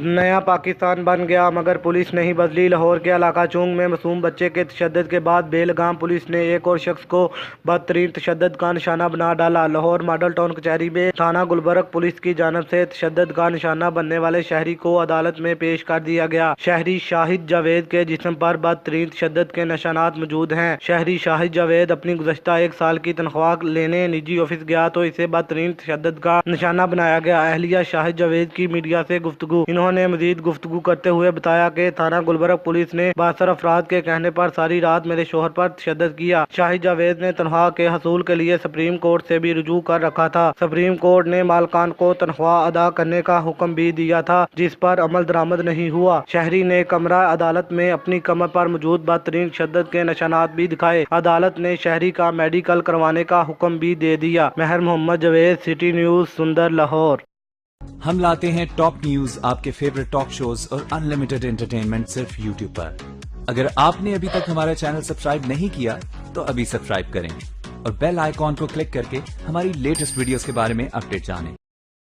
نیا پاکستان بن گیا مگر پولیس نہیں بدلی۔ لاہور کے علاقہ چونگ میں معصوم بچے کے تشدد کے بعد بے لگام پولیس نے ایک اور شخص کو بدترین تشدد کا نشانہ بنا ڈالا۔ لاہور ماڈل ٹاؤن کچہری میں تھانہ گلبرگ پولیس کی جانب سے تشدد کا نشانہ بننے والے شہری کو عدالت میں پیش کر دیا گیا۔ شہری شاہد جاوید کے جسم پر بدترین تشدد کے نشانات موجود ہیں۔ شہری شاہد جاوید اپنی گزشتہ ایک سال کی تنخواہ لینے نجی آفس گیا تو اسے بدترین تشدد کا نشانہ بنایا گیا۔ اہلیہ شاہد جاوید کی میڈیا سے گفتگو۔ انہوں نے مزید گفتگو کرتے ہوئے بتایا کہ تھانہ گلبرگ پولیس نے بااثر افراد کے کہنے پر ساری رات میرے شوہر پر تشدد کیا۔ شاہد جاوید نے تنخواہ کے حصول کے لیے سپریم کورٹ سے بھی رجوع کر رکھا تھا۔ سپریم کورٹ نے مالکان کو تنخواہ ادا کرنے کا حکم بھی دیا تھا جس پر عمل درآمد نہیں ہوا۔ شہری نے کمرہ عدالت میں اپنی کمر پر موجود بدترین تشدد کے نشانات بھی دکھائے۔ عدالت نے شہری کا میڈیکل کروانے کا حکم بھی دے دیا۔ مہر محمد جاوید، سٹی نیوز، سندر، لاہور۔ ہم لاتے ہیں ٹاپ نیوز، آپ کے فیورٹ ٹاک شوز اور انلمیٹڈ انٹرٹینمنٹ صرف یوٹیوب پر۔ اگر آپ نے ابھی تک ہمارا چینل سبسکرائب نہیں کیا تو ابھی سبسکرائب کریں اور بیل آئیکن کو کلک کر کے ہماری لیٹسٹ ویڈیوز کے بارے میں اپڈیٹ جانیں۔